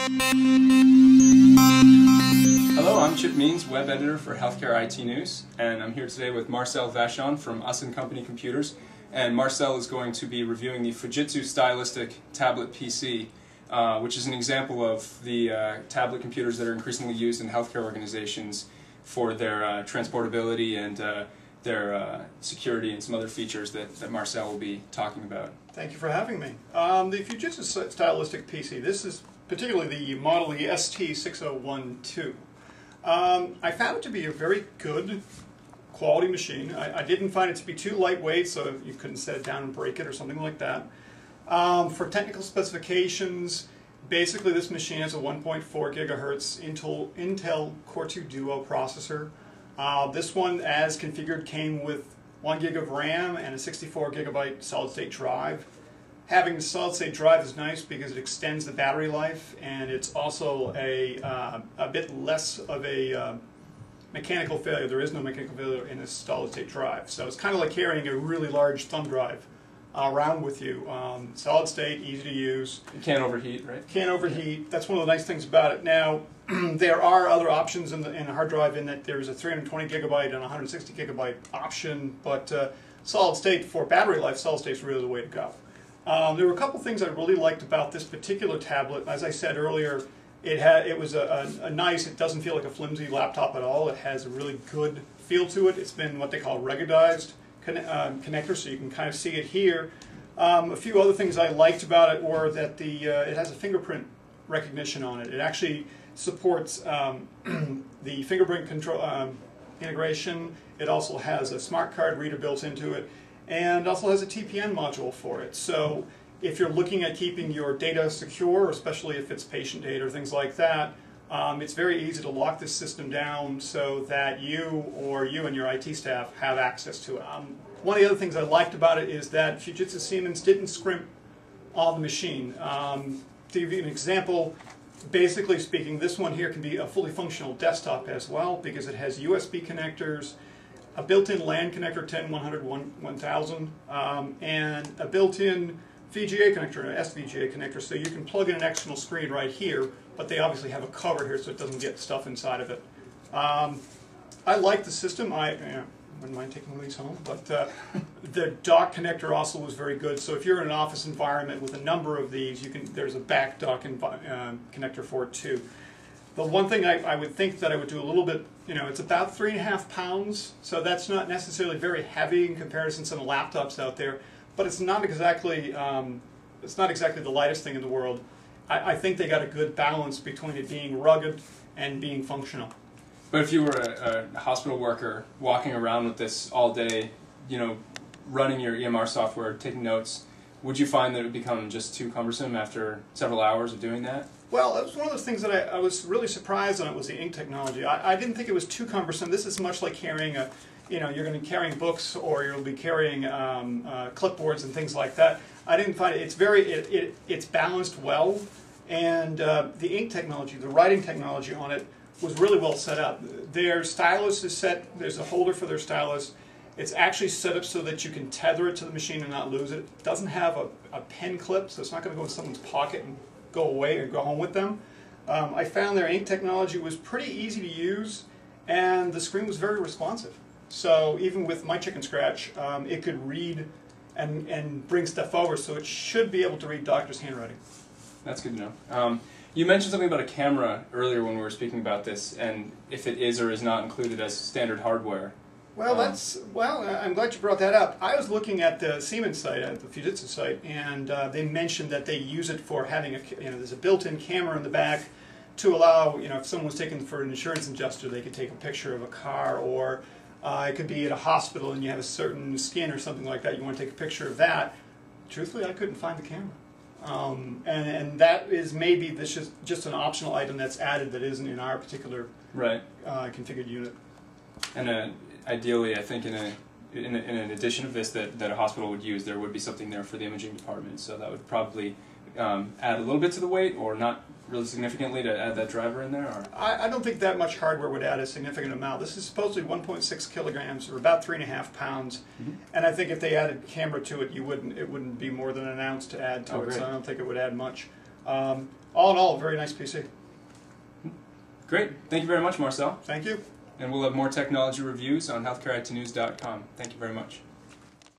Hello, I'm Chip Means, web editor for Healthcare IT News, and I'm here today with Marcel Vachon from Us & Company Computers. And Marcel is going to be reviewing the Fujitsu Stylistic tablet PC, which is an example of the tablet computers that are increasingly used in healthcare organizations for their transportability and their security and some other features that Marcel will be talking about. Thank you for having me. The Fujitsu Stylistic PC, this is particularly the model, the ST6012. I found it to be a very good quality machine. I didn't find it to be too lightweight, so you couldn't set it down and break it or something like that. For technical specifications, basically this machine has a 1.4 gigahertz Intel Core 2 Duo processor. This one, as configured, came with 1 gig of RAM and a 64 gigabyte solid-state drive. Having the solid-state drive is nice because it extends the battery life, and it's also a bit less of a mechanical failure. There is no mechanical failure in a solid-state drive. So it's kind of like carrying a really large thumb drive around with you. Solid-state, easy to use. It can't overheat, right? Can't overheat. That's one of the nice things about it. Now, there are other options in the hard drive in that there's a 320 gigabyte and 160 gigabyte option, but solid-state for battery life, solid-state is really the way to go. There were a couple things I really liked about this particular tablet. As I said earlier, it was a nice, it doesn't feel like a flimsy laptop at all. It has a really good feel to it. It's been what they call ruggedized connector, so you can kind of see it here. A few other things I liked about it were that it has a fingerprint recognition on it. It actually supports the fingerprint control integration. It also has a smart card reader built into it, and also has a TPN module for it. So if you're looking at keeping your data secure, especially if it's patient data or things like that, it's very easy to lock this system down so that you and your IT staff have access to it. One of the other things I liked about it is that Fujitsu Siemens didn't scrimp on the machine. To give you an example, basically speaking, this one here can be a fully functional desktop as well because it has USB connectors, a built-in LAN connector 10-100-1000, and a built-in VGA connector, an SVGA connector, so you can plug in an external screen right here, but they obviously have a cover here so it doesn't get stuff inside of it. I like the system. I wouldn't mind taking one of these home, but the dock connector also was very good, so if you're in an office environment with a number of these, there's a back dock connector for it too. The one thing I would think that I would do a little bit, it's about 3.5 pounds, so that's not necessarily very heavy in comparison to some laptops out there, but it's not exactly the lightest thing in the world. I think they got a good balance between it being rugged and being functional. But if you were a hospital worker walking around with this all day, running your EMR software, taking notes, would you find that it would become just too cumbersome after several hours of doing that? Well, it was one of those things that I was really surprised on. It was the ink technology. I didn't think it was too cumbersome. This is much like carrying you're going to be carrying books, or you'll be carrying clipboards and things like that. I didn't find it. It's balanced well, and the ink technology, the writing technology on it, was really well set up. Their stylus is set. There's a holder for their stylus. It's actually set up so that you can tether it to the machine and not lose it. It doesn't have a pen clip, so it's not going to go in someone's pocket and go away or go home with them. I found their ink technology was pretty easy to use, and the screen was very responsive. So even with my chicken scratch, it could read and bring stuff over, so it should be able to read doctor's handwriting. That's good to know. You mentioned something about a camera earlier when we were speaking about this, and if it is or is not included as standard hardware. Well, I'm glad you brought that up. I was looking at the Siemens site, at the Fujitsu site, and they mentioned that they use it for having there's a built-in camera in the back to allow, if someone was taken for an insurance adjuster, they could take a picture of a car, or it could be at a hospital and you have a certain skin or something like that, you want to take a picture of that. Truthfully, I couldn't find the camera. And that is maybe this is just an optional item that's added that isn't in our particular configured unit. And ideally, I think in an addition of this that a hospital would use, there would be something there for the imaging department. So that would probably add a little bit to the weight, or not really significantly, to add that driver in there? Or? I don't think that much hardware would add a significant amount. This is supposedly 1.6 kilograms, or about 3.5 pounds. And I think if they added camera to it, it wouldn't be more than an ounce to add to it. Great. So I don't think it would add much. all in all, very nice PC. Great. Thank you very much, Marcel. Thank you. And we'll have more technology reviews on healthcareitnews.com. Thank you very much.